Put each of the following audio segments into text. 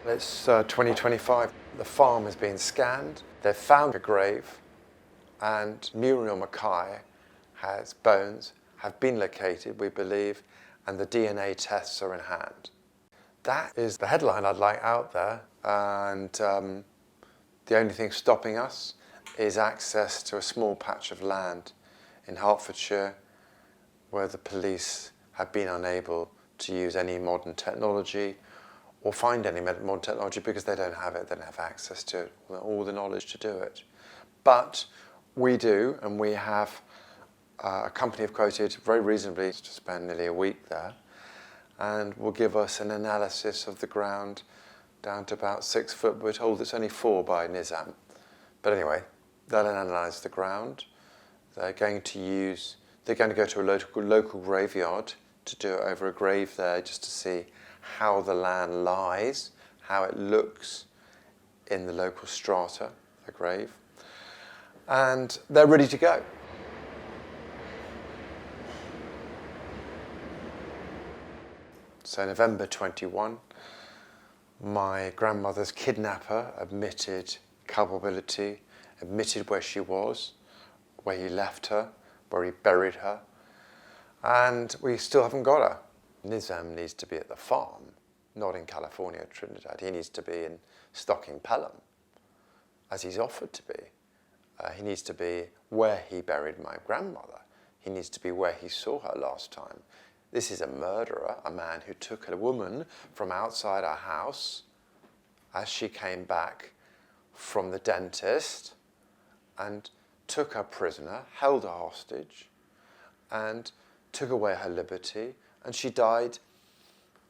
It's 2025. The farm has been scanned. They've found a grave, and Muriel McKay has bones, have been located, we believe, and the DNA tests are in hand. That is the headline I'd like out there, and the only thing stopping us is access to a small patch of land in Hertfordshire where the police have been unable to use any modern technology or find any modern technology because they don't have it, they don't have access to it, all the knowledge to do it. But we do, and we have a company have quoted very reasonably to spend nearly a week there, and will give us an analysis of the ground down to about 6 foot. We're told it's only 4 by Nizam. But anyway, they'll analyse the ground. They're going to go to a local graveyard to do it over a grave there just to see how the land lies, how it looks in the local strata, the grave. And they're ready to go. So November 21, my grandmother's kidnapper admitted culpability, admitted where she was, where he left her, where he buried her, and we still haven't got her. Nizam needs to be at the farm, not in California, Trinidad. He needs to be in Stocking Pelham, as he's offered to be. He needs to be where he buried my grandmother. He needs to be where he saw her last time. This is a murderer, a man who took a woman from outside her house as she came back from the dentist and took her prisoner, held her hostage, and took away her liberty, and she died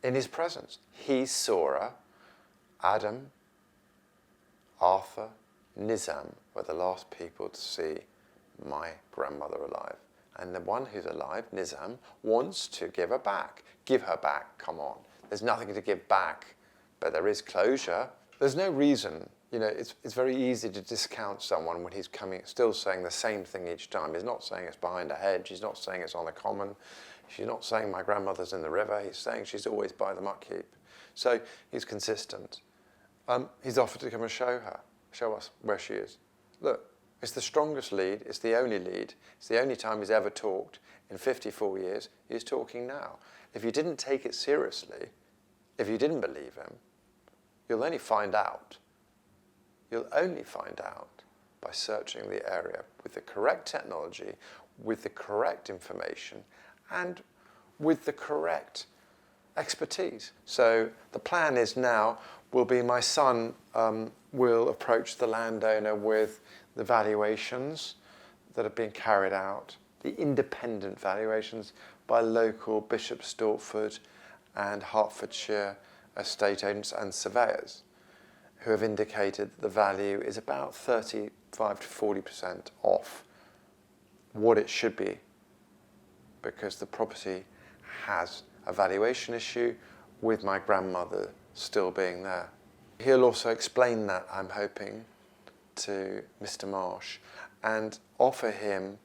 in his presence. He saw her. Adam, Arthur, Nizam were the last people to see my grandmother alive. And the one who's alive, Nizam, wants to give her back. Give her back, come on. There's nothing to give back, but there is closure. There's no reason, it's very easy to discount someone when he's still saying the same thing each time. He's not saying it's behind a hedge, he's not saying it's on the common, he's not saying my grandmother's in the river, he's saying she's always by the muck heap. So he's consistent. He's offered to come and show us where she is. Look. It's the strongest lead, it's the only lead, it's the only time he's ever talked in 54 years, he's talking now. If you didn't take it seriously, if you didn't believe him, you'll only find out. You'll only find out by searching the area with the correct technology, with the correct information, and with the correct expertise. So the plan is now, will be my son will approach the landowner with the valuations that have been carried out, the independent valuations by local Bishop Stortford and Hertfordshire estate agents and surveyors, who have indicated that the value is about 35 to 40% off what it should be, because the property has a valuation issue with my grandmother still being there. He'll also explain that, I'm hoping, to Mr. Marsh and offer him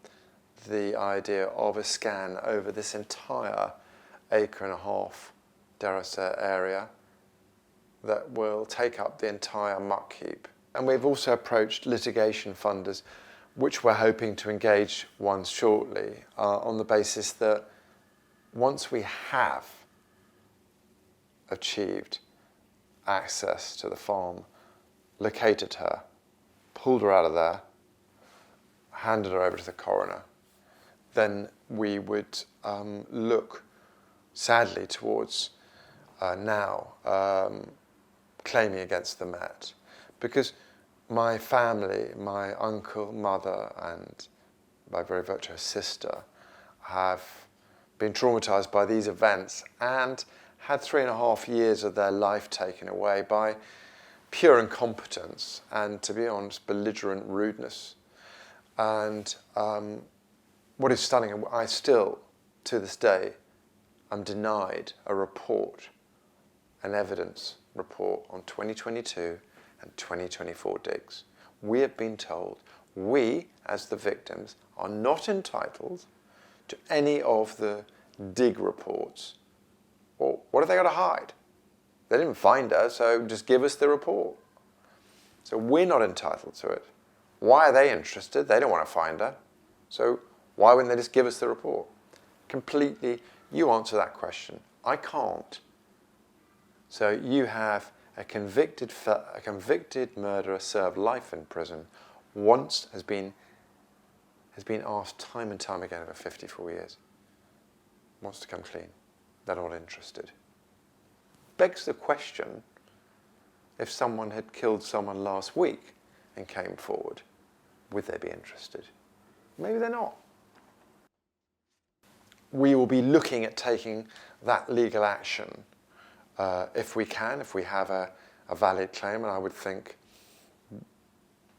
the idea of a scan over this entire 1.5 acre, dare I say, area that will take up the entire muck heap. And we've also approached litigation funders, which we're hoping to engage once shortly, on the basis that once we have achieved access to the farm, located her, pulled her out of there, handed her over to the coroner, then we would look sadly towards now claiming against the Met, because my family, my uncle, mother, and by very virtue her sister, have been traumatised by these events and had 3.5 years of their life taken away by pure incompetence and, to be honest, belligerent rudeness. And what is stunning, I still, to this day, am denied a report, an evidence report on 2022 and 2024 digs. We have been told we, as the victims, are not entitled to any of the dig reports. Well, what have they got to hide? They didn't find her, so just give us the report. So we're not entitled to it. Why are they interested? They don't want to find her. So why wouldn't they just give us the report? Completely, you answer that question. I can't. So you have a convicted murderer served life in prison, once has been asked time and time again over 54 years. Wants to come clean. They're not interested. Begs the question, if someone had killed someone last week and came forward, would they be interested? Maybe they're not. We will be looking at taking that legal action if we can, if we have a valid claim, and I would think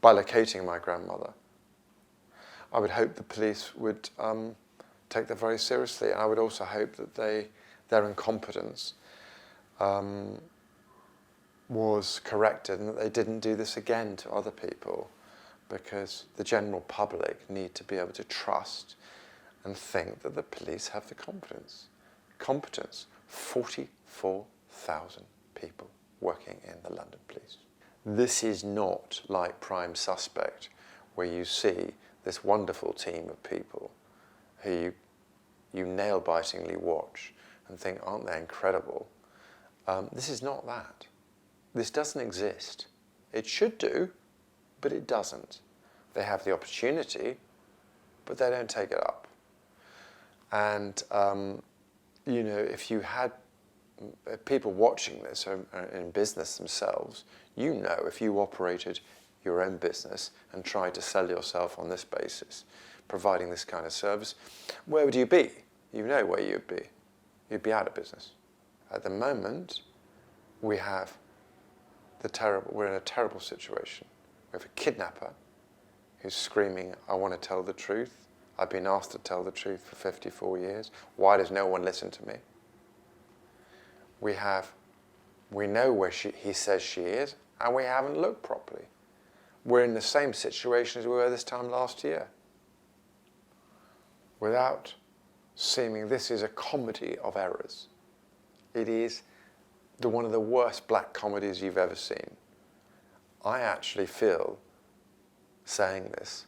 by locating my grandmother, I would hope the police would take that very seriously. And I would also hope that their incompetence was corrected and that they didn't do this again to other people, because the general public need to be able to trust and think that the police have the competence. 44,000 people working in the London police. This is not like Prime Suspect, where you see this wonderful team of people who you nail-bitingly watch and think, aren't they incredible? This is not that. This doesn't exist. It should do, but it doesn't. They have the opportunity, but they don't take it up. And, you know, if you had people watching this are in business themselves, you know, if you operated your own business and tried to sell yourself on this basis, providing this kind of service, where would you be? You know where you'd be. You'd be out of business. At the moment, we're in a terrible situation. We have a kidnapper who's screaming, I want to tell the truth. I've been asked to tell the truth for 54 years. Why does no one listen to me? We know where he says she is, and we haven't looked properly. We're in the same situation as we were this time last year. Without seeming, this is a comedy of errors. It is one of the worst black comedies you've ever seen. I actually feel, saying this,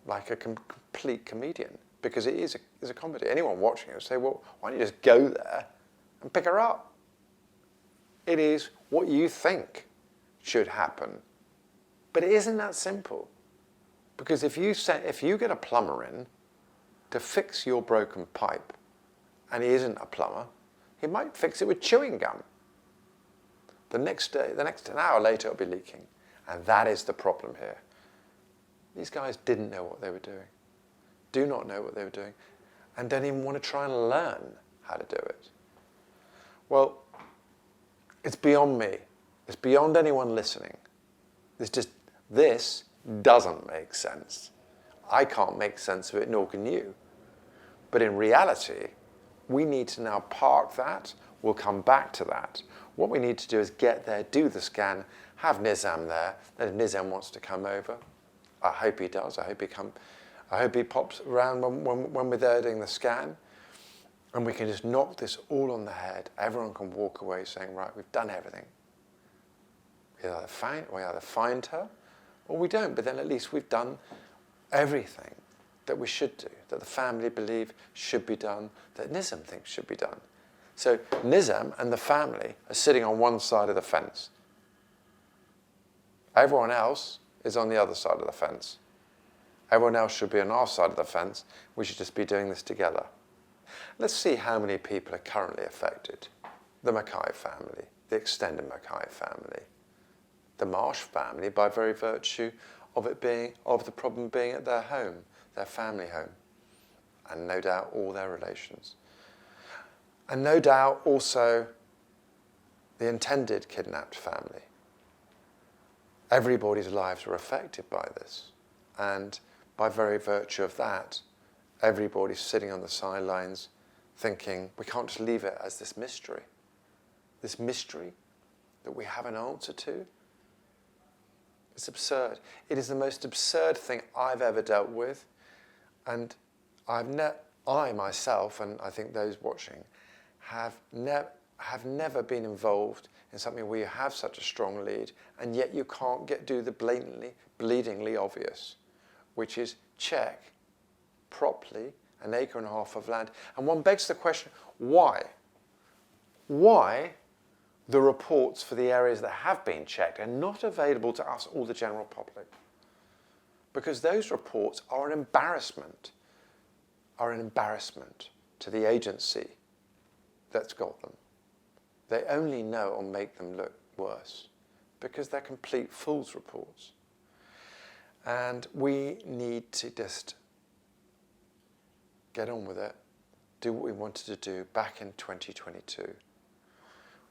like a complete comedian, because it is a comedy. Anyone watching it will say, well, why don't you just go there and pick her up? It is what you think should happen. But it isn't that simple. Because if you get a plumber in to fix your broken pipe, and he isn't a plumber, he might fix it with chewing gum. An hour later, it'll be leaking. And that is the problem here. These guys didn't know what they were doing, do not know what they were doing, and don't even want to try and learn how to do it. Well, it's beyond me. It's beyond anyone listening. This doesn't make sense. I can't make sense of it, nor can you. But in reality, we need to now park that. We'll come back to that. What we need to do is get there, do the scan, have Nizam there. Then if Nizam wants to come over, I hope he does. I hope he pops around when we're there doing the scan. And we can just knock this all on the head. Everyone can walk away saying, right, we've done everything. We either find her or we don't. But then at least we've done everything that we should do, that the family believe should be done, that Nizam thinks should be done. So Nizam and the family are sitting on one side of the fence. Everyone else is on the other side of the fence. Everyone else should be on our side of the fence. We should just be doing this together. Let's see how many people are currently affected. The McKay family, the extended McKay family, the Marsh family, by very virtue of the problem being at their home, their family home, and no doubt all their relations. And no doubt also the intended kidnapped family. Everybody's lives were affected by this. And by very virtue of that, everybody's sitting on the sidelines thinking, we can't just leave it as this mystery that we have an answer to. It's absurd. It is the most absurd thing I've ever dealt with. And I myself, and I think those watching, have have never been involved in something where you have such a strong lead and yet you can't do the blatantly, bleedingly obvious, which is check properly an acre and a half of land. And one begs the question, why? Why the reports for the areas that have been checked are not available to us or the general public? Because those reports are an embarrassment to the agency that's got them. They only know or make them look worse because they're complete fool's reports. And we need to just get on with it, do what we wanted to do back in 2022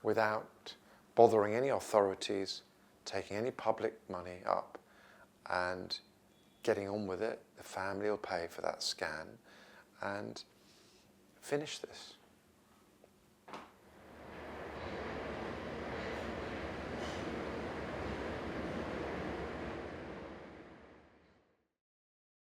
without bothering any authorities, taking any public money up and getting on with it. The family will pay for that scan and finish this.